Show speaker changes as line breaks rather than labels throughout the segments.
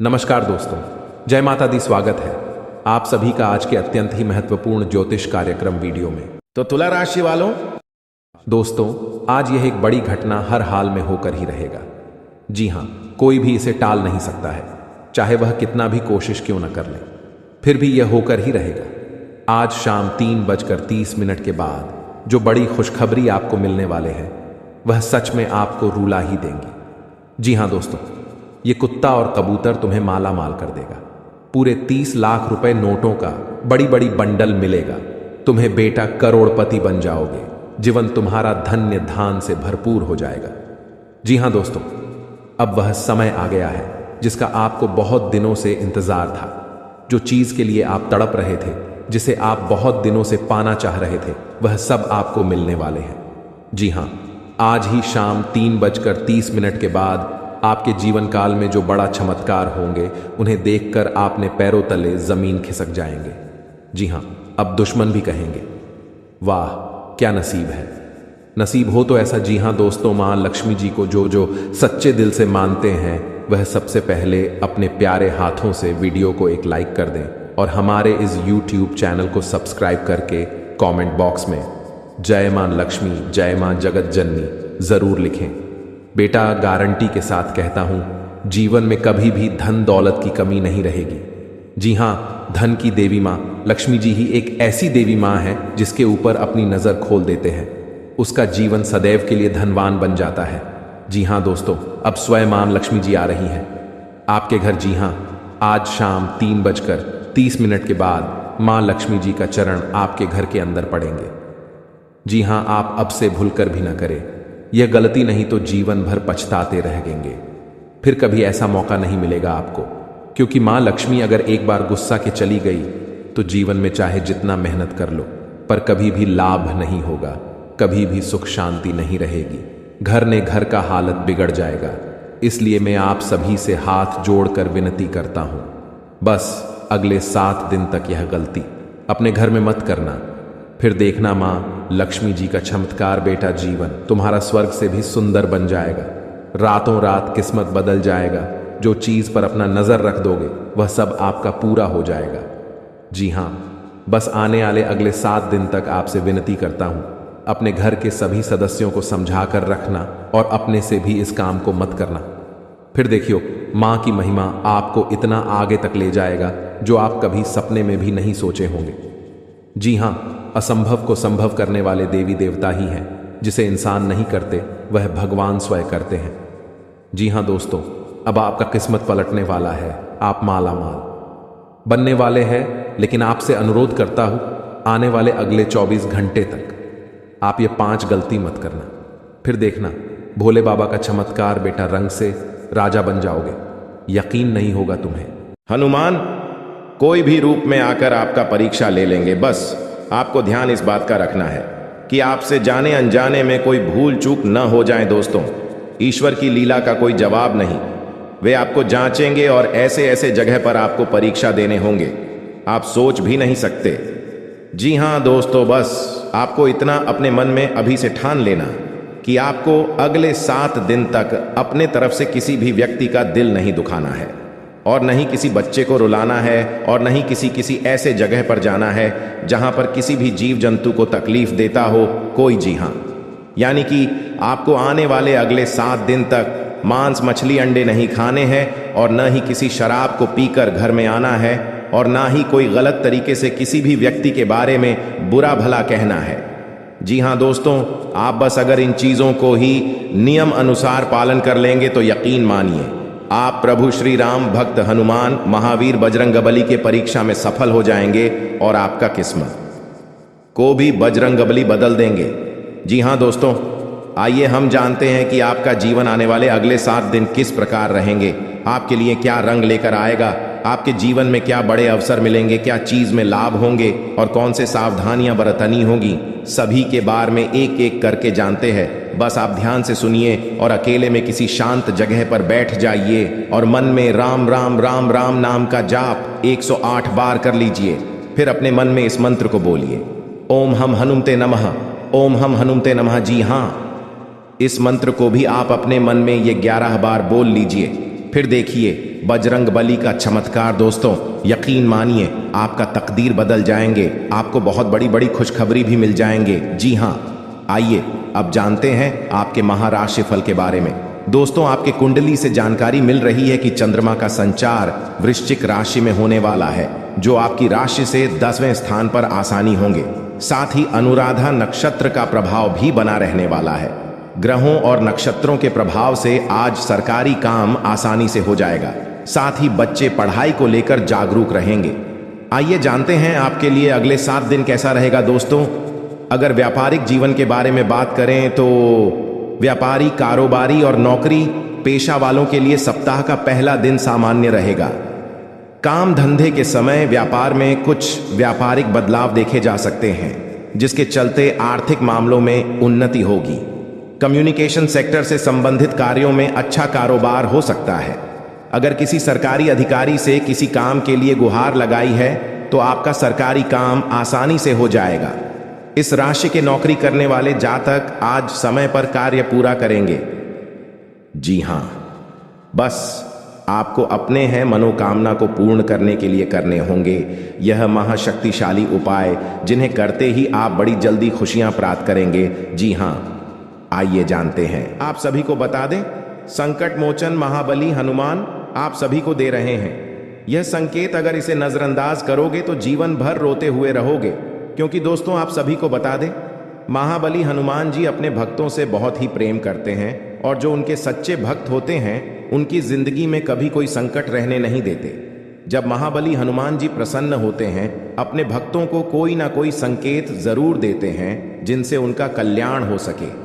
नमस्कार दोस्तों, जय माता दी। स्वागत है आप सभी का आज के अत्यंत ही महत्वपूर्ण ज्योतिष कार्यक्रम वीडियो में।
तो तुला राशि वालों,
दोस्तों, आज यह एक बड़ी घटना हर हाल में होकर ही रहेगा। जी हाँ, कोई भी इसे टाल नहीं सकता है, चाहे वह कितना भी कोशिश क्यों न कर ले, फिर भी यह होकर ही रहेगा। आज शाम 3:30 के बाद जो बड़ी खुशखबरी आपको मिलने वाले हैं, वह सच में आपको रुला ही देंगी। जी हाँ दोस्तों, ये कुत्ता और कबूतर तुम्हें माला माल कर देगा। पूरे 30 लाख रुपए नोटों का बड़ी बड़ी बंडल मिलेगा। तुम्हें बेटा करोड़पति बन जाओगे। जीवन तुम्हारा धन्य धान से भरपूर हो जाएगा। जी हाँ दोस्तों, अब वह समय आ गया है जिसका आपको बहुत दिनों से इंतजार था। जो चीज के लिए आप तड़प रहे थे, जिसे आप बहुत दिनों से पाना चाह रहे थे, वह सब आपको मिलने वाले हैं। जी हाँ, आज ही शाम 3:30 के बाद आपके जीवन काल में जो बड़ा चमत्कार होंगे, उन्हें देखकर आपने पैरों तले जमीन खिसक जाएंगे। जी हाँ, अब दुश्मन भी कहेंगे, वाह क्या नसीब है। नसीब हो तो ऐसा। जी हाँ दोस्तों, मां लक्ष्मी जी को जो सच्चे दिल से मानते हैं, वह सबसे पहले अपने प्यारे हाथों से वीडियो को एक लाइक कर दें और हमारे इस YouTube चैनल को सब्सक्राइब करके कमेंट बॉक्स में जय मां लक्ष्मी, जय मां जगत जननी जरूर लिखें। बेटा, गारंटी के साथ कहता हूं, जीवन में कभी भी धन दौलत की कमी नहीं रहेगी। जी हां, धन की देवी मां लक्ष्मी जी ही एक ऐसी देवी मां है जिसके ऊपर अपनी नजर खोल देते हैं, उसका जीवन सदैव के लिए धनवान बन जाता है। जी हां दोस्तों, अब स्वयं मां लक्ष्मी जी आ रही हैं आपके घर। जी हां, आज शाम 3:30 के बाद मां लक्ष्मी जी का चरण आपके घर के अंदर पड़ेंगे। जी हां, आप अब से भूलकर भी ना करें। यह गलती नहीं तो जीवन भर पछताते रहेंगे। फिर कभी ऐसा मौका नहीं मिलेगा आपको, क्योंकि मां लक्ष्मी अगर एक बार गुस्सा के चली गई तो जीवन में चाहे जितना मेहनत कर लो, पर कभी भी लाभ नहीं होगा, कभी भी सुख शांति नहीं रहेगी। घर ने घर का हालत बिगड़ जाएगा। इसलिए मैं आप सभी से हाथ जोड़कर विनती करता हूं, बस अगले 7 दिन तक यह गलती अपने घर में मत करना। फिर देखना मां लक्ष्मी जी का चमत्कार। बेटा, जीवन तुम्हारा स्वर्ग से भी सुंदर बन जाएगा। रातों रात किस्मत बदल जाएगा। जो चीज पर अपना नजर रख दोगे, वह सब आपका पूरा हो जाएगा। जी हां, बस आने वाले अगले 7 दिन तक आपसे विनती करता हूं, अपने घर के सभी सदस्यों को समझाकर रखना और अपने से भी इस काम को मत करना। फिर देखियो, मां की महिमा आपको इतना आगे तक ले जाएगा जो आप कभी सपने में भी नहीं सोचे होंगे। जी हां, असंभव को संभव करने वाले देवी देवता ही हैं। जिसे इंसान नहीं करते, वह भगवान स्वयं करते हैं। जी हां दोस्तों, अब आपका किस्मत पलटने वाला है। आप माला माल बनने वाले हैं। लेकिन आपसे अनुरोध करता हूं, आने वाले अगले 24 घंटे तक आप ये 5 गलती मत करना। फिर देखना भोले बाबा का चमत्कार। बेटा, रंग से राजा बन जाओगे, यकीन नहीं होगा तुम्हें।
हनुमान कोई भी रूप में आकर आपका परीक्षा ले लेंगे। बस आपको ध्यान इस बात का रखना है कि आपसे जाने अनजाने में कोई भूल चूक न हो जाए। दोस्तों, ईश्वर की लीला का कोई जवाब नहीं। वे आपको जांचेंगे और ऐसे ऐसे जगह पर आपको परीक्षा देने होंगे, आप सोच भी नहीं सकते। जी हां दोस्तों, बस आपको इतना अपने मन में अभी से ठान लेना कि आपको अगले 7 दिन तक अपने तरफ से किसी भी व्यक्ति का दिल नहीं दुखाना है, और नहीं किसी बच्चे को रुलाना है, और नहीं किसी ऐसे जगह पर जाना है जहां पर किसी भी जीव जंतु को तकलीफ देता हो कोई। जी हां, यानी कि आपको आने वाले अगले 7 दिन तक मांस मछली अंडे नहीं खाने हैं, और न ही किसी शराब को पीकर घर में आना है, और ना ही कोई गलत तरीके से किसी भी व्यक्ति के बारे में बुरा भला कहना है। जी हां दोस्तों, आप बस अगर इन चीजों को ही नियम अनुसार पालन कर लेंगे तो यकीन मानिए, आप प्रभु श्री राम भक्त हनुमान महावीर बजरंगबली के परीक्षा में सफल हो जाएंगे और आपका किस्मत को भी बजरंगबली बदल देंगे। जी हां दोस्तों, आइए हम जानते हैं कि आपका जीवन आने वाले अगले 7 दिन किस प्रकार रहेंगे, आपके लिए क्या रंग लेकर आएगा, आपके जीवन में क्या बड़े अवसर मिलेंगे, क्या चीज में लाभ होंगे और कौन से सावधानियां बरतनी होगी। सभी के बारे में एक एक करके जानते हैं। बस आप ध्यान से सुनिए और अकेले में किसी शांत जगह पर बैठ जाइए और मन में राम राम राम राम नाम का जाप 108 बार कर लीजिए। फिर अपने मन में इस मंत्र को बोलिए, ओम हम हनुमते नमः, ओम हम हनुमते नमः। जी हां, इस मंत्र को भी आप अपने मन में ये 11 बार बोल लीजिए। फिर देखिए बजरंग बली का चमत्कार दोस्तों, यकीन मानिए आपका तकदीर बदल जाएंगे, आपको बहुत बड़ी बड़ी खुशखबरी भी मिल जाएंगे। जी हाँ, आइए अब जानते हैं आपके महाराशि फल के बारे में। दोस्तों, आपके कुंडली से जानकारी मिल रही है कि चंद्रमा का संचार वृश्चिक राशि में होने वाला है, जो आपकी राशि से 10वें स्थान पर आसानी होंगे। साथ ही अनुराधा नक्षत्र का प्रभाव भी बना रहने वाला है। ग्रहों और नक्षत्रों के प्रभाव से आज सरकारी काम आसानी से हो जाएगा। साथ ही बच्चे पढ़ाई को लेकर जागरूक रहेंगे। आइए जानते हैं आपके लिए अगले 7 दिन कैसा रहेगा। दोस्तों, अगर व्यापारिक जीवन के बारे में बात करें तो व्यापारी, कारोबारी और नौकरी पेशा वालों के लिए सप्ताह का पहला दिन सामान्य रहेगा। काम धंधे के समय व्यापार में कुछ व्यापारिक बदलाव देखे जा सकते हैं, जिसके चलते आर्थिक मामलों में उन्नति होगी। कम्युनिकेशन सेक्टर से संबंधित कार्यों में अच्छा कारोबार हो सकता है। अगर किसी सरकारी अधिकारी से किसी काम के लिए गुहार लगाई है तो आपका सरकारी काम आसानी से हो जाएगा। इस राशि के नौकरी करने वाले जातक आज समय पर कार्य पूरा करेंगे। जी हां, बस आपको अपने हैं मनोकामना को पूर्ण करने के लिए करने होंगे यह महाशक्तिशाली उपाय, जिन्हें करते ही आप बड़ी जल्दी खुशियां प्राप्त करेंगे। जी हां, आइए जानते हैं। आप सभी को बता दें, संकट मोचन महाबली हनुमान आप सभी को दे रहे हैं। यह संकेत अगर इसे नजरअंदाज करोगे तो जीवन भर रोते हुए रहोगे, क्योंकि दोस्तों आप सभी को बता दें, महाबली हनुमान जी अपने भक्तों से बहुत ही प्रेम करते हैं और जो उनके सच्चे भक्त होते हैं उनकी जिंदगी में कभी कोई संकट रहने नहीं देते। जब महाबली हनुमान जी प्रसन्न होते हैं, अपने भक्तों को कोई ना कोई संकेत जरूर देते हैं जिनसे उनका कल्याण हो सके।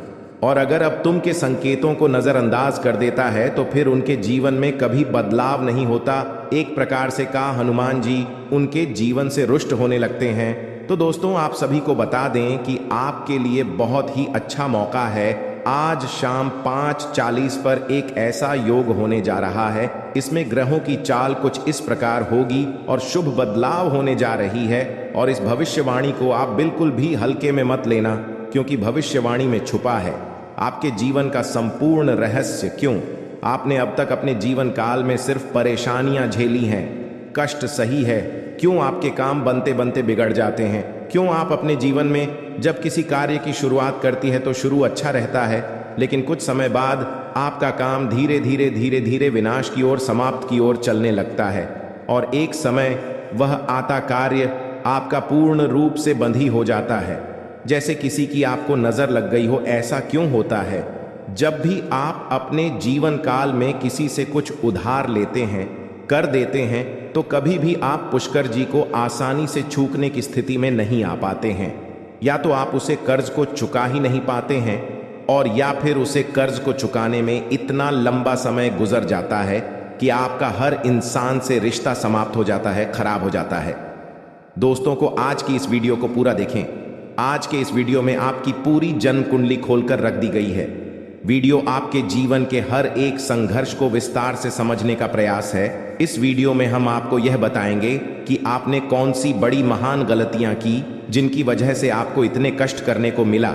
और अगर अब तुम के संकेतों को नजरअंदाज कर देता है तो फिर उनके जीवन में कभी बदलाव नहीं होता। एक प्रकार से कहा, हनुमान जी उनके जीवन से रुष्ट होने लगते हैं। तो दोस्तों आप सभी को बता दें कि आपके लिए बहुत ही अच्छा मौका है। आज शाम 5:40 पर एक ऐसा योग होने जा रहा है, इसमें ग्रहों की चाल कुछ इस प्रकार होगी और शुभ बदलाव होने जा रही है। और इस भविष्यवाणी को आप बिल्कुल भी हल्के में मत लेना, क्योंकि भविष्यवाणी में छुपा है आपके जीवन का संपूर्ण रहस्य। क्यों आपने अब तक अपने जीवन काल में सिर्फ परेशानियां झेली हैं, कष्ट सही है, क्यों आपके काम बनते बनते बिगड़ जाते हैं, क्यों आप अपने जीवन में जब किसी कार्य की शुरुआत करती है तो शुरू अच्छा रहता है, लेकिन कुछ समय बाद आपका काम धीरे धीरे विनाश की ओर, समाप्त की ओर चलने लगता है और एक समय वह आता कार्य आपका पूर्ण रूप से बंधी हो जाता है, जैसे किसी की आपको नजर लग गई हो। ऐसा क्यों होता है? जब भी आप अपने जीवन काल में किसी से कुछ उधार लेते हैं, कर देते हैं, तो कभी भी आप पुष्कर जी को आसानी से चूकने की स्थिति में नहीं आ पाते हैं। या तो आप उसे कर्ज को चुका ही नहीं पाते हैं, और या फिर उसे कर्ज को चुकाने में इतना लंबा समय गुजर जाता है कि आपका हर इंसान से रिश्ता समाप्त हो जाता है, खराब हो जाता है। दोस्तों को आज की इस वीडियो को पूरा देखें। आज के इस वीडियो में आपकी पूरी जन्म कुंडली खोलकर रख दी गई है। वीडियो आपके जीवन के हर एक संघर्ष को विस्तार से समझने का प्रयास है। इस वीडियो में हम आपको यह बताएंगे कि आपने कौन सी बड़ी महान गलतियां की जिनकी वजह से आपको इतने कष्ट करने को मिला।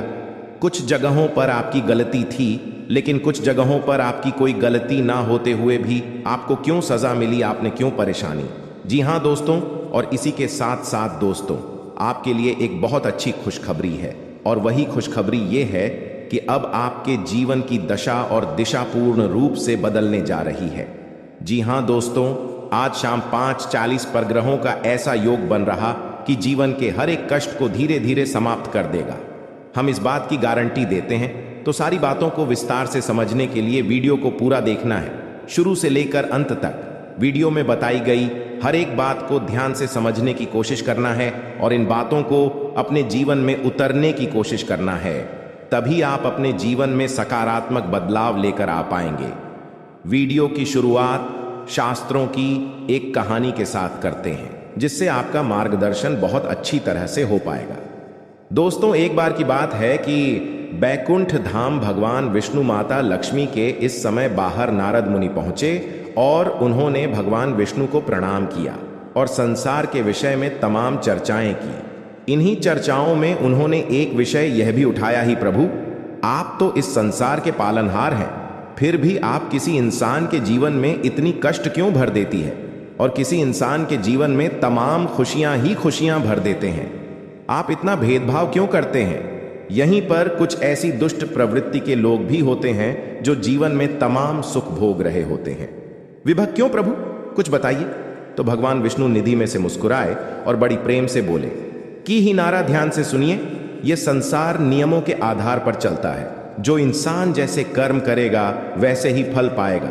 कुछ जगहों पर आपकी गलती थी, लेकिन कुछ जगहों पर आपकी कोई गलती ना होते हुए भी आपको क्यों सजा मिली, आपने क्यों परेशानी। जी हाँ दोस्तों, और इसी के साथ साथ दोस्तों आपके लिए एक बहुत अच्छी खुशखबरी है, और वही खुशखबरी ये है कि अब आपके जीवन की दशा और दिशा पूर्ण रूप से बदलने जा रही है। जी हां दोस्तों, आज शाम 5:40 पर ग्रहों का ऐसा योग बन रहा कि जीवन के हर एक कष्ट को धीरे धीरे समाप्त कर देगा। हम इस बात की गारंटी देते हैं। तो सारी बातों को विस्तार से समझने के लिए वीडियो को पूरा देखना है, शुरू से लेकर अंत तक। वीडियो में बताई गई हर एक बात को ध्यान से समझने की कोशिश करना है और इन बातों को अपने जीवन में उतरने की कोशिश करना है। तभी आप अपने जीवन में सकारात्मक बदलाव लेकर आ पाएंगे। वीडियो की शुरुआत शास्त्रों की एक कहानी के साथ करते हैं, जिससे आपका मार्गदर्शन बहुत अच्छी तरह से हो पाएगा। दोस्तों, एक बार की बात है कि बैकुंठ धाम भगवान विष्णु माता लक्ष्मी के इस समय बाहर नारद मुनि पहुंचे और उन्होंने भगवान विष्णु को प्रणाम किया और संसार के विषय में तमाम चर्चाएं की। इन्हीं चर्चाओं में उन्होंने एक विषय यह भी उठाया ही, प्रभु आप तो इस संसार के पालनहार हैं, फिर भी आप किसी इंसान के जीवन में इतनी कष्ट क्यों भर देती है और किसी इंसान के जीवन में तमाम खुशियां ही खुशियां भर देते हैं? आप इतना भेदभाव क्यों करते हैं? यहीं पर कुछ ऐसी दुष्ट प्रवृत्ति के लोग भी होते हैं जो जीवन में तमाम सुख भोग रहे होते हैं। विभक्त क्यों प्रभु, कुछ बताइए। तो भगवान विष्णु निधि में से मुस्कुराए और बड़ी प्रेम से बोले कि ही नारा ध्यान से सुनिए, यह संसार नियमों के आधार पर चलता है। जो इंसान जैसे कर्म करेगा वैसे ही फल पाएगा।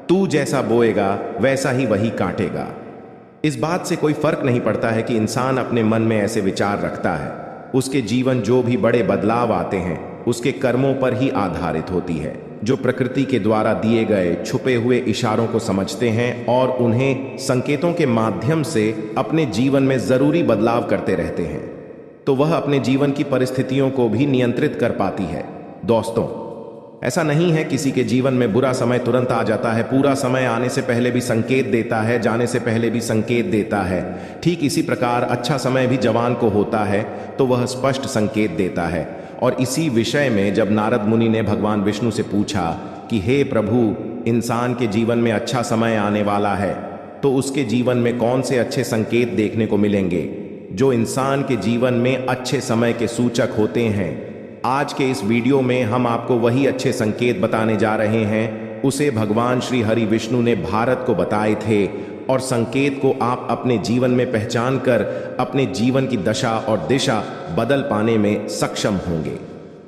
तू जैसा बोएगा वैसा ही वही काटेगा। इस बात से कोई फर्क नहीं पड़ता है कि इंसान अपने मन में ऐसे विचार रखता है। उसके जीवन जो भी बड़े बदलाव आते हैं उसके कर्मों पर ही आधारित होती है, जो प्रकृति के द्वारा दिए गए छुपे हुए इशारों को समझते हैं और उन्हें संकेतों के माध्यम से अपने जीवन में जरूरी बदलाव करते रहते हैं, तो वह अपने जीवन की परिस्थितियों को भी नियंत्रित कर पाती है। दोस्तों, ऐसा नहीं है किसी के जीवन में बुरा समय तुरंत आ जाता है। पूरा समय आने से पहले भी संकेत देता है, जाने से पहले भी संकेत देता है। ठीक इसी प्रकार अच्छा समय भी जवान को होता है तो वह स्पष्ट संकेत देता है। और इसी विषय में जब नारद मुनि ने भगवान विष्णु से पूछा कि हे प्रभु, इंसान के जीवन में अच्छा समय आने वाला है तो उसके जीवन में कौन से अच्छे संकेत देखने को मिलेंगे जो इंसान के जीवन में अच्छे समय के सूचक होते हैं। आज के इस वीडियो में हम आपको वही अच्छे संकेत बताने जा रहे हैं। उसे भगवान श्री हरि विष्णु ने भारत को बताए थे और संकेत को आप अपने जीवन में पहचान कर अपने जीवन की दशा और दिशा बदल पाने में सक्षम होंगे।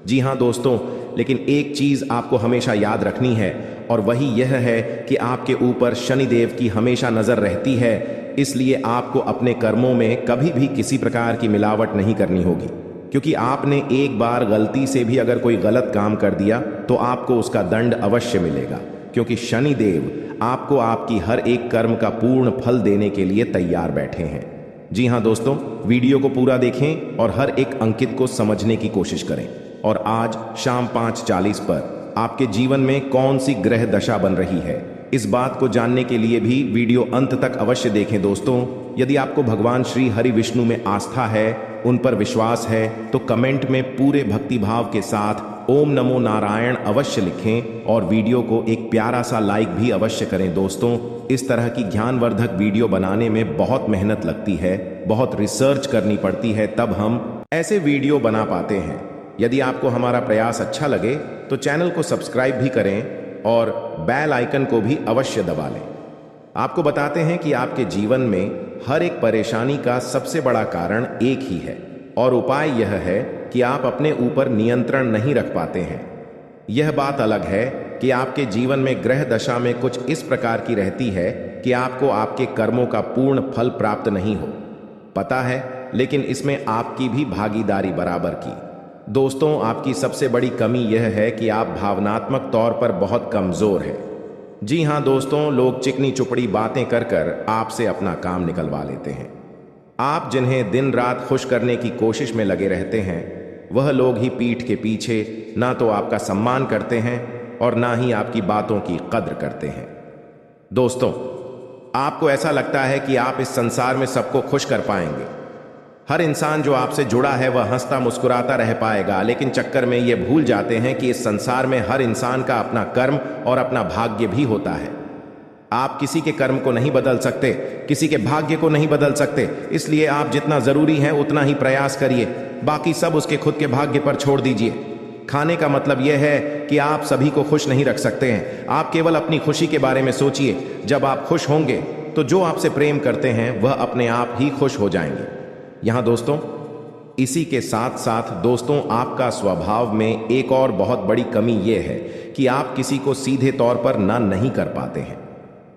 जी हाँ दोस्तों, लेकिन एक चीज आपको हमेशा याद रखनी है और वही यह है कि आपके ऊपर शनिदेव की हमेशा नजर रहती है। इसलिए आपको अपने कर्मों में कभी भी किसी प्रकार की मिलावट नहीं करनी होगी, क्योंकि आपने एक बार गलती से भी अगर कोई गलत काम कर दिया तो आपको उसका दंड अवश्य मिलेगा, क्योंकि शनिदेव आपको आपकी हर एक कर्म का पूर्ण फल देने के लिए तैयार बैठे हैं। जी हाँ दोस्तों, वीडियो को पूरा देखें और हर एक अंकित को समझने की कोशिश करें। और आज शाम 5:40 पर आपके जीवन में कौन सी ग्रह दशा बन रही है, इस बात को जानने के लिए भी वीडियो अंत तक अवश्य देखें। दोस्तों, यदि आपको भगवान श्री हरि विष्णु में आस्था है, उन पर विश्वास है, तो कमेंट में पूरे भक्ति भाव के साथ ओम नमो नारायण अवश्य लिखें और वीडियो को एक प्यारा सा लाइक भी अवश्य करें। दोस्तों, इस तरह की ज्ञानवर्धक वीडियो बनाने में बहुत मेहनत लगती है, बहुत रिसर्च करनी पड़ती है, तब हम ऐसे वीडियो बना पाते हैं। यदि आपको हमारा प्रयास अच्छा लगे तो चैनल को सब्सक्राइब भी करें और बेल आइकन को भी अवश्य दबा लें। आपको बताते हैं कि आपके जीवन में हर एक परेशानी का सबसे बड़ा कारण एक ही है और उपाय यह है कि आप अपने ऊपर नियंत्रण नहीं रख पाते हैं। यह बात अलग है कि आपके जीवन में ग्रह दशा में कुछ इस प्रकार की रहती है कि आपको आपके कर्मों का पूर्ण फल प्राप्त नहीं हो पता है, लेकिन इसमें आपकी भी भागीदारी बराबर की। दोस्तों, आपकी सबसे बड़ी कमी यह है कि आप भावनात्मक तौर पर बहुत कमजोर हैं। जी हाँ दोस्तों, लोग चिकनी चुपड़ी बातें कर कर आपसे अपना काम निकलवा लेते हैं। आप जिन्हें दिन रात खुश करने की कोशिश में लगे रहते हैं, वह लोग ही पीठ के पीछे ना तो आपका सम्मान करते हैं और ना ही आपकी बातों की कद्र करते हैं। दोस्तों, आपको ऐसा लगता है कि आप इस संसार में सबको खुश कर पाएंगे। हर इंसान जो आपसे जुड़ा है वह हंसता मुस्कुराता रह पाएगा, लेकिन चक्कर में ये भूल जाते हैं कि इस संसार में हर इंसान का अपना कर्म और अपना भाग्य भी होता है। आप किसी के कर्म को नहीं बदल सकते, किसी के भाग्य को नहीं बदल सकते, इसलिए आप जितना जरूरी है उतना ही प्रयास करिए, बाकी सब उसके खुद के भाग्य पर छोड़ दीजिए। खाने का मतलब यह है कि आप सभी को खुश नहीं रख सकते हैं। आप केवल अपनी खुशी के बारे में सोचिए। जब आप खुश होंगे तो जो आपसे प्रेम करते हैं वह अपने आप ही खुश हो जाएंगे। यहाँ दोस्तों, इसी के साथ साथ दोस्तों, आपका स्वभाव में एक और बहुत बड़ी कमी यह है कि आप किसी को सीधे तौर पर ना नहीं कर पाते हैं।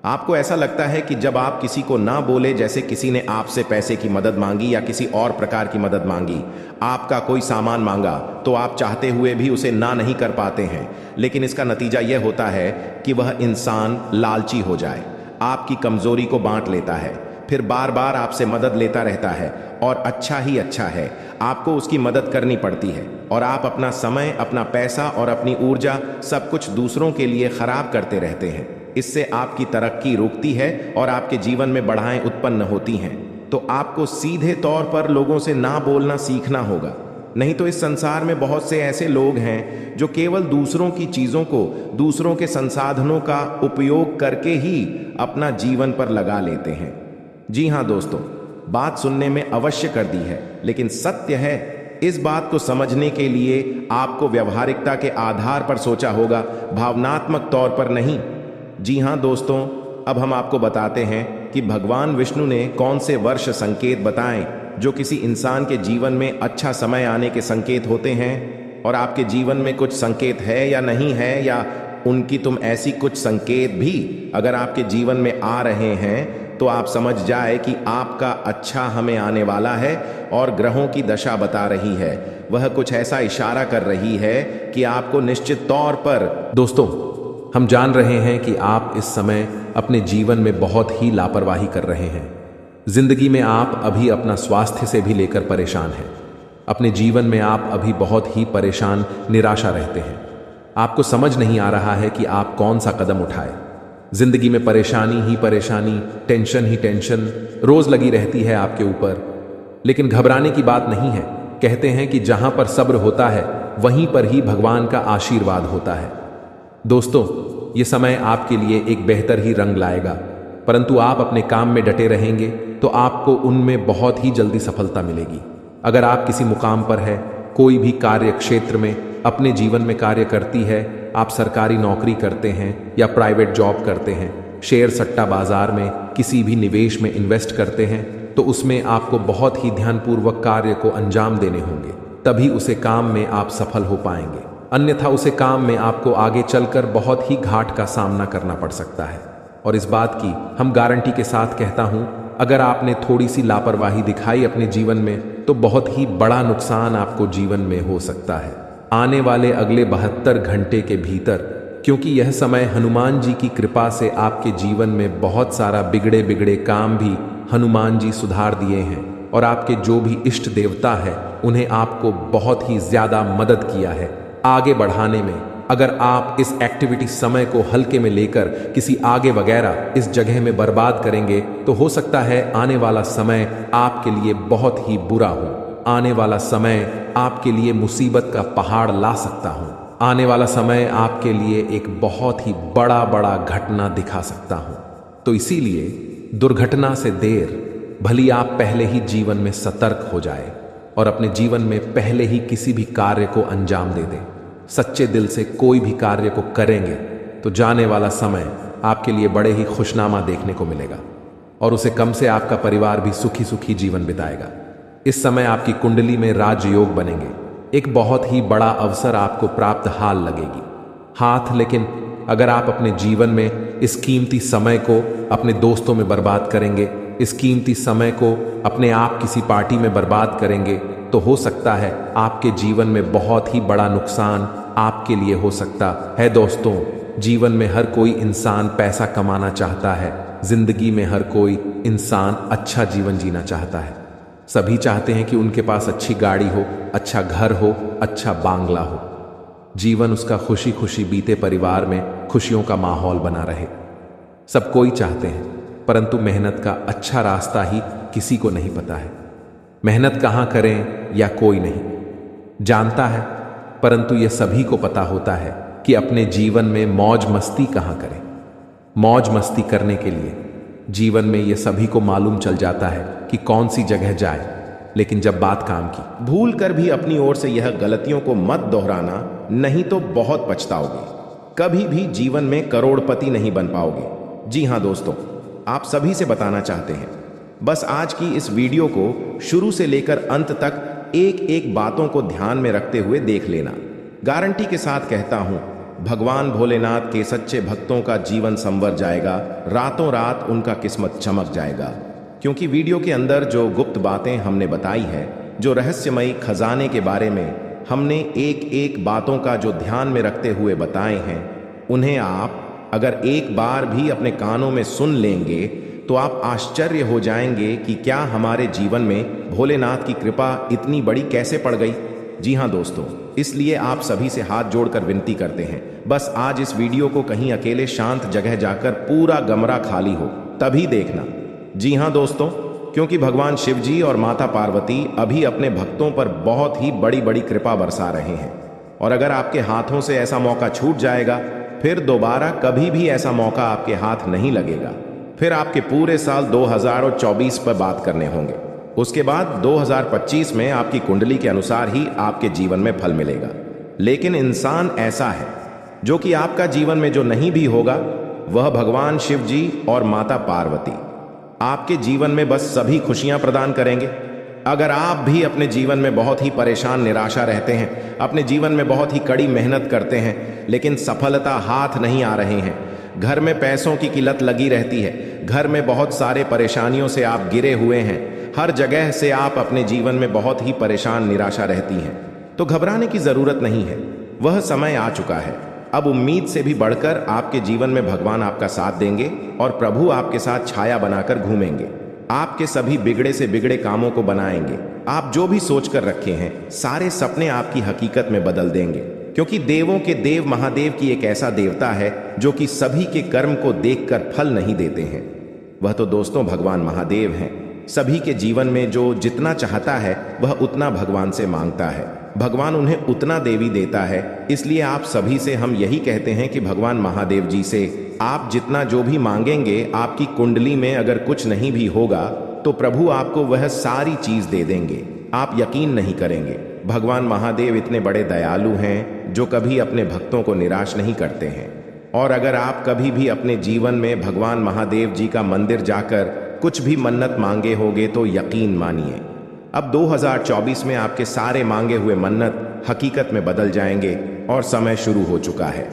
आपको ऐसा लगता है कि जब आप किसी को ना बोले, जैसे किसी ने आपसे पैसे की मदद मांगी या किसी और प्रकार की मदद मांगी, आपका कोई सामान मांगा, तो आप चाहते हुए भी उसे ना नहीं कर पाते हैं। लेकिन इसका नतीजा यह होता है कि वह इंसान लालची हो जाए, आपकी कमजोरी को बांट लेता है, फिर बार बार आपसे मदद लेता रहता है और अच्छा ही अच्छा है, आपको उसकी मदद करनी पड़ती है और आप अपना समय, अपना पैसा और अपनी ऊर्जा सब कुछ दूसरों के लिए खराब करते रहते हैं। इससे आपकी तरक्की रुकती है और आपके जीवन में बाधाएं उत्पन्न होती हैं। तो आपको सीधे तौर पर लोगों से ना बोलना सीखना होगा। नहीं तो इस संसार में बहुत से ऐसे लोग हैं जो केवल दूसरों की चीजों को, दूसरों के संसाधनों का उपयोग करके ही अपना जीवन पर लगा लेते हैं। जी हाँ दोस्तों, बात सुनने में अवश्य कर दी है, लेकिन सत्य है। इस बात को समझने के लिए आपको व्यवहारिकता के आधार पर सोचा होगा, भावनात्मक तौर पर नहीं। जी हाँ दोस्तों, अब हम आपको बताते हैं कि भगवान विष्णु ने कौन से वर्ष संकेत बताएं जो किसी इंसान के जीवन में अच्छा समय आने के संकेत होते हैं। और आपके जीवन में कुछ संकेत है या नहीं है, या उनकी तुम ऐसी कुछ संकेत भी अगर आपके जीवन में आ रहे हैं, तो आप समझ जाए कि आपका अच्छा हमें आने वाला है। और ग्रहों की दशा बता रही है, वह कुछ ऐसा इशारा कर रही है कि आपको निश्चित तौर पर।
दोस्तों, हम जान रहे हैं कि आप इस समय अपने जीवन में बहुत ही लापरवाही कर रहे हैं। जिंदगी में आप अभी अपना स्वास्थ्य से भी लेकर परेशान हैं। अपने जीवन में आप अभी बहुत ही परेशान, निराशा रहते हैं। आपको समझ नहीं आ रहा है कि आप कौन सा कदम उठाए। जिंदगी में परेशानी ही परेशानी, टेंशन ही टेंशन रोज लगी रहती है आपके ऊपर। लेकिन घबराने की बात नहीं है। कहते हैं कि जहां पर सब्र होता है वहीं पर ही भगवान का आशीर्वाद होता है। दोस्तों, ये समय आपके लिए एक बेहतर ही रंग लाएगा, परंतु आप अपने काम में डटे रहेंगे तो आपको उनमें बहुत ही जल्दी सफलता मिलेगी। अगर आप किसी मुकाम पर है, कोई भी कार्य क्षेत्र में अपने जीवन में कार्य करती है, आप सरकारी नौकरी करते हैं या प्राइवेट जॉब करते हैं, शेयर सट्टा बाजार में किसी भी निवेश में इन्वेस्ट करते हैं, तो उसमें आपको बहुत ही ध्यानपूर्वक कार्य को अंजाम देने होंगे, तभी उसे काम में आप सफल हो पाएंगे। अन्यथा उसे काम में आपको आगे चलकर बहुत ही घाट का सामना करना पड़ सकता है। और इस बात की हम गारंटी के साथ कहता हूं, अगर आपने थोड़ी सी लापरवाही दिखाई अपने जीवन में, तो बहुत ही बड़ा नुकसान आपको जीवन में हो सकता है आने वाले अगले 72 घंटे के भीतर। क्योंकि यह समय हनुमान जी की कृपा से आपके जीवन में बहुत सारा बिगड़े बिगड़े काम भी हनुमान जी सुधार दिए हैं, और आपके जो भी इष्ट देवता है उन्हें आपको बहुत ही ज्यादा मदद किया है आगे बढ़ाने में। अगर आप इस एक्टिविटी समय को हल्के में लेकर किसी आगे वगैरह इस जगह में बर्बाद करेंगे, तो हो सकता है आने वाला समय आपके लिए बहुत ही बुरा हो। आने वाला समय आपके लिए मुसीबत का पहाड़ ला सकता हूं। आने वाला समय आपके लिए एक बहुत ही बड़ा बड़ा घटना दिखा सकता हूं। तो इसीलिए दुर्घटना से देर भली आप पहले ही जीवन में सतर्क हो जाए और अपने जीवन में पहले ही किसी भी कार्य को अंजाम दे दें। सच्चे दिल से कोई भी कार्य को करेंगे तो जाने वाला समय आपके लिए बड़े ही खुशनामा देखने को मिलेगा, और उसे कम से आपका परिवार भी सुखी सुखी जीवन बिताएगा। इस समय आपकी कुंडली में राजयोग बनेंगे। एक बहुत ही बड़ा अवसर आपको प्राप्त हाल लगेगी हाथ। लेकिन अगर आप अपने जीवन में इस कीमती समय को अपने दोस्तों में बर्बाद करेंगे, इस कीमती समय को अपने आप किसी पार्टी में बर्बाद करेंगे, तो हो सकता है आपके जीवन में बहुत ही बड़ा नुकसान आपके लिए हो सकता है। दोस्तों, जीवन में हर कोई इंसान पैसा कमाना चाहता है। जिंदगी में हर कोई इंसान अच्छा जीवन जीना चाहता है। सभी चाहते हैं कि उनके पास अच्छी गाड़ी हो, अच्छा घर हो, अच्छा बांग्ला हो, जीवन उसका खुशी खुशी बीते, परिवार में खुशियों का माहौल बना रहे। सब कोई चाहते हैं, परंतु मेहनत का अच्छा रास्ता ही किसी को नहीं पता है। मेहनत कहाँ करें या कोई नहीं जानता है, परंतु यह सभी को पता होता है कि अपने जीवन में मौज मस्ती कहाँ करें। मौज मस्ती करने के लिए जीवन में यह सभी को मालूम चल जाता है कि कौन सी जगह जाए, लेकिन जब बात काम की,
भूल कर भी अपनी ओर से यह गलतियों को मत दोहराना, नहीं तो बहुत पछताओगे। कभी भी जीवन में करोड़पति नहीं बन पाओगे। जी हाँ दोस्तों, आप सभी से बताना चाहते हैं, बस आज की इस वीडियो को शुरू से लेकर अंत तक एक एक बातों को ध्यान में रखते हुए देख लेना। गारंटी के साथ कहता हूं, भगवान भोलेनाथ के सच्चे भक्तों का जीवन संवर जाएगा, रातों रात उनका किस्मत चमक जाएगा। क्योंकि वीडियो के अंदर जो गुप्त बातें हमने बताई है, जो रहस्यमयी खजाने के बारे में हमने एक एक बातों का जो ध्यान में रखते हुए बताए हैं, उन्हें आप अगर एक बार भी अपने कानों में सुन लेंगे तो आप आश्चर्य हो जाएंगे कि क्या हमारे जीवन में भोलेनाथ की कृपा इतनी बड़ी कैसे पड़ गई। जी हाँ दोस्तों, इसलिए आप सभी से हाथ जोड़कर विनती करते हैं, बस आज इस वीडियो को कहीं अकेले शांत जगह जाकर पूरा कमरा खाली हो तभी देखना। जी हाँ दोस्तों, क्योंकि भगवान शिव जी और माता पार्वती अभी अपने भक्तों पर बहुत ही बड़ी बड़ी कृपा बरसा रहे हैं। और अगर आपके हाथों से ऐसा मौका छूट जाएगा, फिर दोबारा कभी भी ऐसा मौका आपके हाथ नहीं लगेगा। फिर आपके पूरे साल 2024 पर बात करने होंगे। उसके बाद 2025 में आपकी कुंडली के अनुसार ही आपके जीवन में फल मिलेगा। लेकिन इंसान ऐसा है जो कि आपका जीवन में जो नहीं भी होगा, वह भगवान शिव जी और माता पार्वती आपके जीवन में बस सभी खुशियां प्रदान करेंगे। अगर आप भी अपने जीवन में बहुत ही परेशान निराशा रहते हैं, अपने जीवन में बहुत ही कड़ी मेहनत करते हैं लेकिन सफलता हाथ नहीं आ रहे हैं, घर में पैसों की किल्लत लगी रहती है, घर में बहुत सारे परेशानियों से आप गिरे हुए हैं, हर जगह से आप अपने जीवन में बहुत ही परेशान निराशा रहती है, तो घबराने की जरूरत नहीं है। वह समय आ चुका है। अब उम्मीद से भी बढ़कर आपके जीवन में भगवान आपका साथ देंगे और प्रभु आपके साथ छाया बनाकर घूमेंगे। आपके सभी बिगड़े से बिगड़े कामों को बनाएंगे। आप जो भी सोच कर रखे हैं, सारे सपने आपकी हकीकत में बदल देंगे, क्योंकि देवों के देव महादेव की एक ऐसा देवता है जो कि सभी के कर्म को देखकर फल नहीं देते हैं। वह तो दोस्तों भगवान महादेव हैं। सभी के जीवन में जो जितना चाहता है वह उतना भगवान से मांगता है, भगवान उन्हें उतना देवी देता है। इसलिए आप सभी से हम यही कहते हैं कि भगवान महादेव जी से आप जितना जो भी मांगेंगे, आपकी कुंडली में अगर कुछ नहीं भी होगा तो प्रभु आपको वह सारी चीज दे देंगे। आप यकीन नहीं करेंगे, भगवान महादेव इतने बड़े दयालु हैं जो कभी अपने भक्तों को निराश नहीं करते हैं। और अगर आप कभी भी अपने जीवन में भगवान महादेव जी का मंदिर जाकर कुछ भी मन्नत मांगे होगे तो यकीन मानिए, अब 2024 में आपके सारे मांगे हुए मन्नत हकीकत में बदल जाएंगे और समय शुरू हो चुका है।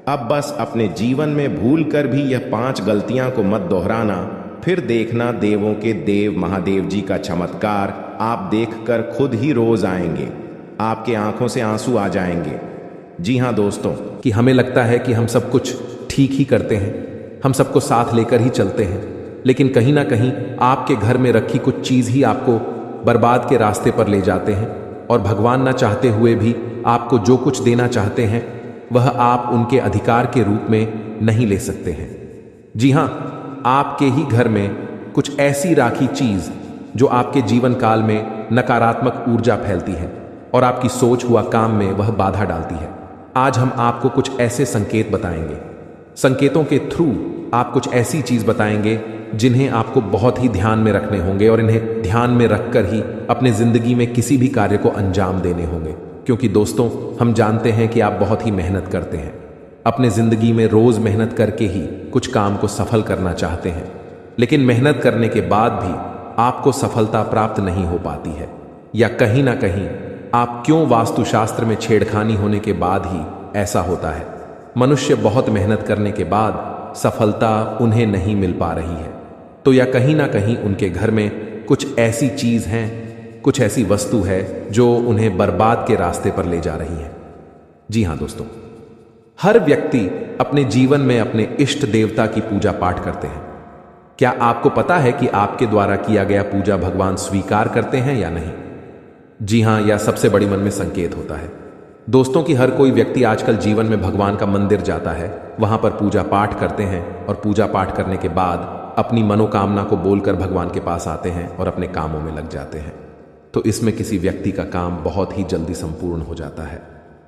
अब बस अपने जीवन में भूल कर भी यह 5 गलतियां को मत दोहराना, फिर देखना देवों के देव महादेव जी का चमत्कार आप देखकर खुद ही रोज आएंगे, आपके आंखों से आंसू आ जाएंगे। जी हाँ दोस्तों,
कि हमें लगता है कि हम सब कुछ ठीक ही करते हैं, हम सबको साथ लेकर ही चलते हैं, लेकिन कहीं ना कहीं आपके घर में रखी कुछ चीज ही आपको बर्बाद के रास्ते पर ले जाते हैं। और भगवान ना चाहते हुए भी आपको जो कुछ देना चाहते हैं वह आप उनके अधिकार के रूप में नहीं ले सकते हैं। जी हाँ, आपके ही घर में कुछ ऐसी राखी चीज जो आपके जीवन काल में नकारात्मक ऊर्जा फैलती है और आपकी सोच हुआ काम में वह बाधा डालती है। आज हम आपको कुछ ऐसे संकेत बताएंगे। संकेतों के थ्रू आप कुछ ऐसी चीज बताएंगे जिन्हें आपको बहुत ही ध्यान में रखने होंगे और इन्हें ध्यान में रखकर ही अपने जिंदगी में किसी भी कार्य को अंजाम देने होंगे। क्योंकि दोस्तों, हम जानते हैं कि आप बहुत ही मेहनत करते हैं, अपने जिंदगी में रोज मेहनत करके ही कुछ काम को सफल करना चाहते हैं, लेकिन मेहनत करने के बाद भी आपको सफलता प्राप्त नहीं हो पाती है। या कहीं ना कहीं आप क्यों वास्तुशास्त्र में छेड़खानी होने के बाद ही ऐसा होता है। मनुष्य बहुत मेहनत करने के बाद सफलता उन्हें नहीं मिल पा रही है, तो या कहीं ना कहीं उनके घर में कुछ ऐसी चीज है, कुछ ऐसी वस्तु है जो उन्हें बर्बाद के रास्ते पर ले जा रही है। जी हाँ दोस्तों, हर व्यक्ति अपने जीवन में अपने इष्ट देवता की पूजा पाठ करते हैं। क्या आपको पता है कि आपके द्वारा किया गया पूजा भगवान स्वीकार करते हैं या नहीं? जी हाँ, यह सबसे बड़ी मन में संकेत होता है दोस्तों कि हर कोई व्यक्ति आजकल जीवन में भगवान का मंदिर जाता है, वहां पर पूजा पाठ करते हैं और पूजा पाठ करने के बाद अपनी मनोकामना को बोलकर भगवान के पास आते हैं और अपने कामों में लग जाते हैं। तो इसमें किसी व्यक्ति का काम बहुत ही जल्दी संपूर्ण हो जाता है,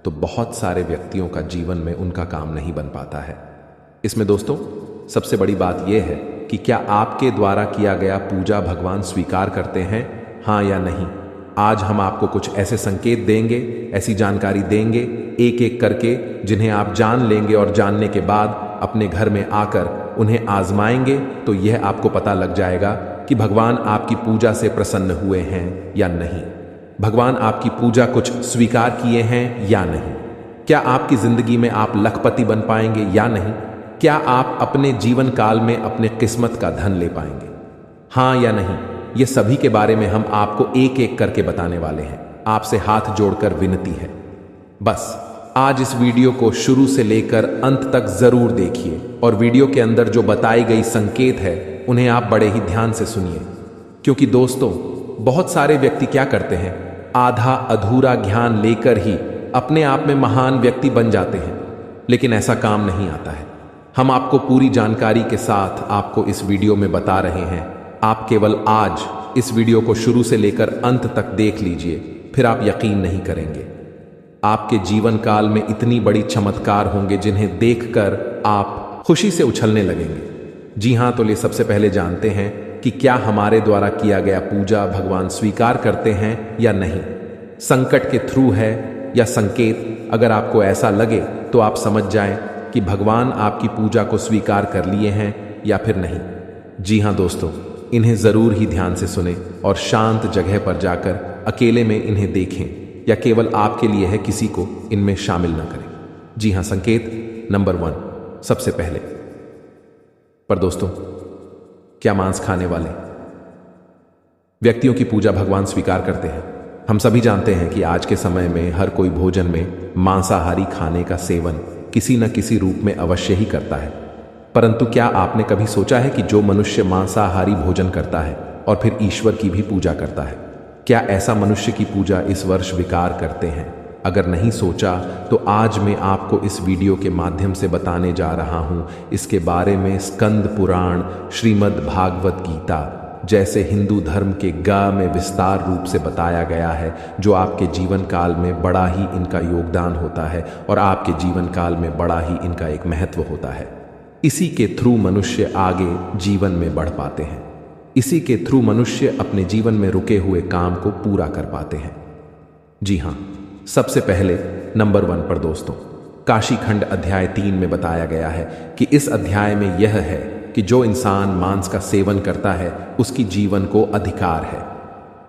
तो बहुत सारे व्यक्तियों का जीवन में उनका काम नहीं बन पाता है। इसमें दोस्तों सबसे बड़ी बात यह है कि क्या आपके द्वारा किया गया पूजा भगवान स्वीकार करते हैं, हाँ या नहीं। आज हम आपको कुछ ऐसे संकेत देंगे, ऐसी जानकारी देंगे एक एक करके, जिन्हें आप जान लेंगे और जानने के बाद अपने घर में आकर उन्हें आजमाएंगे तो यह आपको पता लग जाएगा कि भगवान आपकी पूजा से प्रसन्न हुए हैं या नहीं, भगवान आपकी पूजा कुछ स्वीकार किए हैं या नहीं। क्या आपकी जिंदगी में आप लखपति बन पाएंगे या नहीं? क्या आप अपने जीवन काल में अपने किस्मत का धन ले पाएंगे, हाँ या नहीं? ये सभी के बारे में हम आपको एक एक करके बताने वाले हैं। आपसे हाथ जोड़कर विनती है, बस आज इस वीडियो को शुरू से लेकर अंत तक जरूर देखिए और वीडियो के अंदर जो बताई गई संकेत है उन्हें आप बड़े ही ध्यान से सुनिए। क्योंकि दोस्तों बहुत सारे व्यक्ति क्या करते हैं, आधा अधूरा ज्ञान लेकर ही अपने आप में महान व्यक्ति बन जाते हैं, लेकिन ऐसा काम नहीं आता है। हम आपको पूरी जानकारी के साथ आपको इस वीडियो में बता रहे हैं। आप केवल आज इस वीडियो को शुरू से लेकर अंत तक देख लीजिए, फिर आप यकीन नहीं करेंगे। आपके जीवन काल में इतनी बड़ी चमत्कार होंगे जिन्हें देखकर आप खुशी से उछलने लगेंगे। जी हाँ, तो ये सबसे पहले जानते हैं कि क्या हमारे द्वारा किया गया पूजा भगवान स्वीकार करते हैं या नहीं। संकट के थ्रू है या संकेत, अगर आपको ऐसा लगे तो आप समझ जाएं कि भगवान आपकी पूजा को स्वीकार कर लिए हैं या फिर नहीं। जी हाँ दोस्तों, इन्हें जरूर ही ध्यान से सुने और शांत जगह पर जाकर अकेले में इन्हें देखें, या केवल आपके लिए है, किसी को इनमें शामिल न करें। जी हाँ, संकेत नंबर 1, सबसे पहले। पर दोस्तों, क्या मांस खाने वाले व्यक्तियों की पूजा भगवान स्वीकार करते हैं? हम सभी जानते हैं कि आज के समय में हर कोई भोजन में मांसाहारी खाने का सेवन किसी न किसी रूप में अवश्य ही करता है। परंतु क्या आपने कभी सोचा है कि जो मनुष्य मांसाहारी भोजन करता है और फिर ईश्वर की भी पूजा करता है, क्या ऐसा मनुष्य की पूजा इस वर्ष विकार करते हैं? अगर नहीं सोचा तो आज मैं आपको इस वीडियो के माध्यम से बताने जा रहा हूं इसके बारे में। स्कंद पुराण, श्रीमद् भागवत गीता जैसे हिंदू धर्म के गा में विस्तार रूप से बताया गया है, जो आपके जीवन काल में बड़ा ही इनका योगदान होता है और आपके जीवन काल में बड़ा ही इनका एक महत्व होता है। इसी के थ्रू मनुष्य आगे जीवन में बढ़ पाते हैं। इसी के थ्रू मनुष्य अपने जीवन में रुके हुए काम को पूरा कर पाते हैं। जी हाँ, सबसे पहले नंबर 1 पर दोस्तों, काशी खंड अध्याय 3 में बताया गया है कि इस अध्याय में यह है कि जो इंसान मांस का सेवन करता है उसकी जीवन को अधिकार है।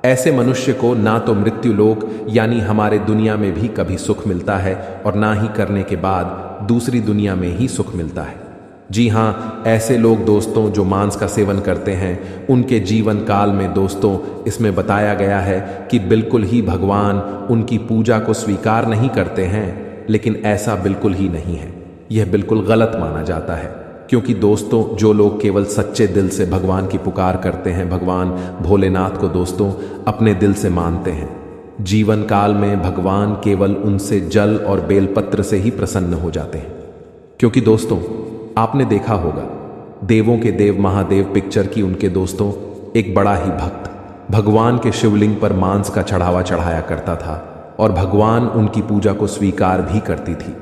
ऐसे मनुष्य को ना तो मृत्यु लोक यानी हमारे दुनिया में भी कभी सुख मिलता है और ना ही करने के बाद दूसरी दुनिया में ही सुख मिलता है। जी हाँ, ऐसे लोग दोस्तों जो मांस का सेवन करते हैं, उनके जीवन काल में दोस्तों इसमें बताया गया है कि बिल्कुल ही भगवान उनकी पूजा को स्वीकार नहीं करते हैं। लेकिन ऐसा बिल्कुल ही नहीं है, यह बिल्कुल गलत माना जाता है। क्योंकि दोस्तों, जो लोग केवल सच्चे दिल से भगवान की पुकार करते हैं, भगवान भोलेनाथ को दोस्तों अपने दिल से मानते हैं, जीवन काल में भगवान केवल उनसे जल और बेलपत्र से ही प्रसन्न हो जाते हैं। क्योंकि दोस्तों, आपने देखा होगा देवों के देव महादेव पिक्चर की उनके दोस्तों एक बड़ा ही भक्त भगवान के शिवलिंग पर मांस का चढ़ावा चढ़ाया करता था और भगवान उनकी पूजा को स्वीकार भी करती थी।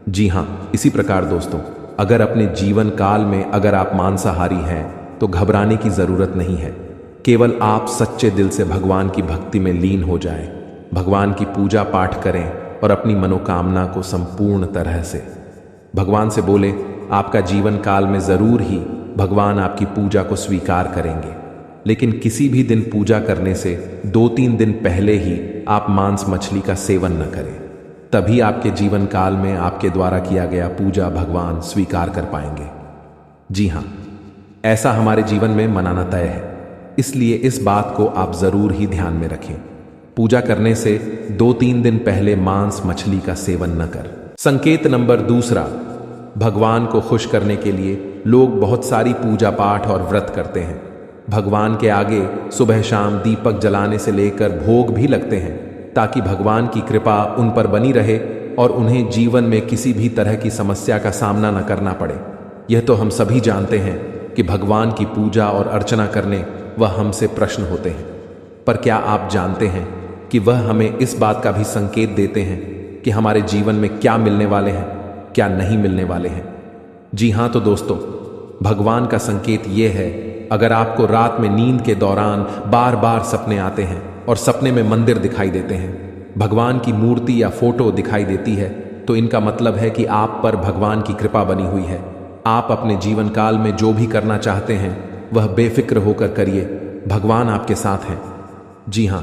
जी हाँ, इसी प्रकार दोस्तों, अगर अपने जीवन काल में अगर आप मांसाहारी हैं तो घबराने की जरूरत नहीं है। केवल आप सच्चे दिल से भगवान की भक्ति में लीन हो जाएं, भगवान की पूजा पाठ करें और अपनी मनोकामना को संपूर्ण तरह से भगवान से बोले। आपका जीवन काल में जरूर ही भगवान आपकी पूजा को स्वीकार करेंगे। लेकिन किसी भी दिन पूजा करने से 2-3 दिन पहले ही आप मांस मछली का सेवन न करें, तभी आपके जीवन काल में आपके द्वारा किया गया पूजा भगवान स्वीकार कर पाएंगे। जी हाँ, ऐसा हमारे जीवन में मनाना तय है, इसलिए इस बात को आप जरूर ही ध्यान में रखें। पूजा करने से 2-3 दिन पहले मांस मछली का सेवन न कर। संकेत नंबर 2, भगवान को खुश करने के लिए लोग बहुत सारी पूजा पाठ और व्रत करते हैं। भगवान के आगे सुबह शाम दीपक जलाने से लेकर भोग भी लगते हैं, ताकि भगवान की कृपा उन पर बनी रहे और उन्हें जीवन में किसी भी तरह की समस्या का सामना न करना पड़े। यह तो हम सभी जानते हैं कि भगवान की पूजा और अर्चना करने वह हमसे प्रश्न होते हैं, पर क्या आप जानते हैं कि वह हमें इस बात का भी संकेत देते हैं कि हमारे जीवन में क्या मिलने वाले हैं, क्या नहीं मिलने वाले हैं। जी हाँ, तो दोस्तों, भगवान का संकेत यह है, अगर आपको रात में नींद के दौरान बार बार सपने आते हैं और सपने में मंदिर दिखाई देते हैं, भगवान की मूर्ति या फोटो दिखाई देती है, तो इनका मतलब है कि आप पर भगवान की कृपा बनी हुई है। आप अपने जीवन काल में जो भी करना चाहते हैं वह बेफिक्र होकर करिए, भगवान आपके साथ हैं। जी हाँ,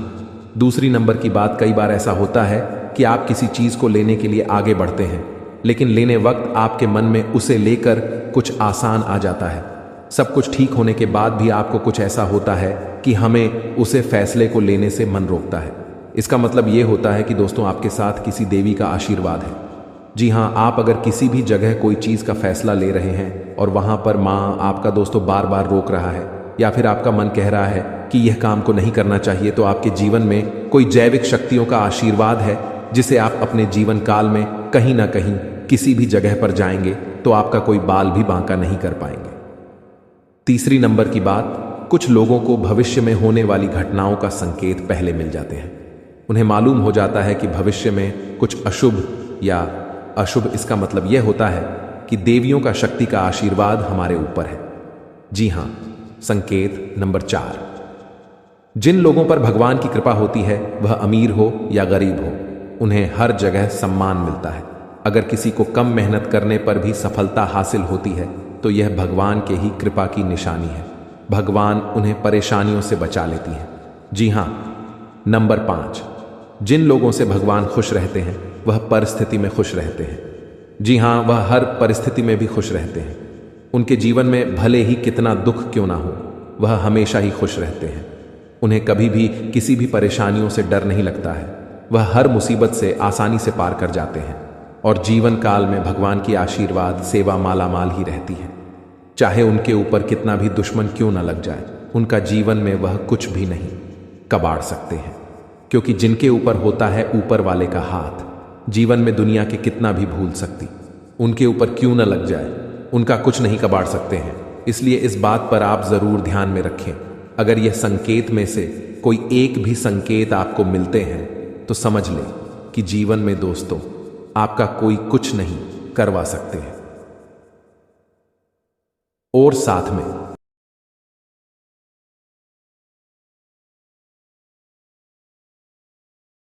दूसरी नंबर की बात, कई बार ऐसा होता है कि आप किसी चीज को लेने के लिए आगे बढ़ते हैं, लेकिन लेने वक्त आपके मन में उसे लेकर कुछ आसान आ जाता है। सब कुछ ठीक होने के बाद भी आपको कुछ ऐसा होता है कि हमें उसे फैसले को लेने से मन रोकता है। इसका मतलब ये होता है कि दोस्तों आपके साथ किसी देवी का आशीर्वाद है। जी हाँ, आप अगर किसी भी जगह कोई चीज़ का फैसला ले रहे हैं और वहाँ पर माँ आपका दोस्तों बार बार रोक रहा है, या फिर आपका मन कह रहा है कि यह काम को नहीं करना चाहिए, तो आपके जीवन में कोई जैविक शक्तियों का आशीर्वाद है, जिसे आप अपने जीवन काल में कहीं ना कहीं किसी भी जगह पर जाएंगे तो आपका कोई बाल भी बांका नहीं कर पाएंगे। तीसरी नंबर की बात, कुछ लोगों को भविष्य में होने वाली घटनाओं का संकेत पहले मिल जाते हैं। उन्हें मालूम हो जाता है कि भविष्य में कुछ अशुभ या अशुभ, इसका मतलब यह होता है कि देवियों का शक्ति का आशीर्वाद हमारे ऊपर है। जी हां, संकेत नंबर 4, जिन लोगों पर भगवान की कृपा होती है, वह अमीर हो या गरीब हो, उन्हें हर जगह सम्मान मिलता है। अगर किसी को कम मेहनत करने पर भी सफलता हासिल होती है तो यह भगवान के ही कृपा की निशानी है। भगवान उन्हें परेशानियों से बचा लेती है। जी हां, नंबर 5, जिन लोगों से भगवान खुश रहते हैं वह परिस्थिति में खुश रहते हैं। जी हां, वह हर परिस्थिति में भी खुश रहते हैं। उनके जीवन में भले ही कितना दुख क्यों ना हो, वह हमेशा ही खुश रहते हैं। उन्हें कभी भी किसी भी परेशानियों से डर नहीं लगता है। वह हर मुसीबत से आसानी से पार कर जाते हैं और जीवन काल में भगवान की आशीर्वाद सेवा मालामाल ही रहती है। चाहे उनके ऊपर कितना भी दुश्मन क्यों न लग जाए, उनका जीवन में वह कुछ भी नहीं कबाड़ सकते हैं, क्योंकि जिनके ऊपर होता है ऊपर वाले का हाथ, जीवन में दुनिया के कितना भी भूल सकती, उनके ऊपर क्यों न लग जाए, उनका कुछ नहीं कबाड़ सकते हैं। इसलिए इस बात पर आप जरूर ध्यान में रखें। अगर यह संकेत में से कोई एक भी संकेत आपको मिलते हैं तो समझ लें कि जीवन में दोस्तों आपका कोई कुछ नहीं करवा सकते हैं। और साथ में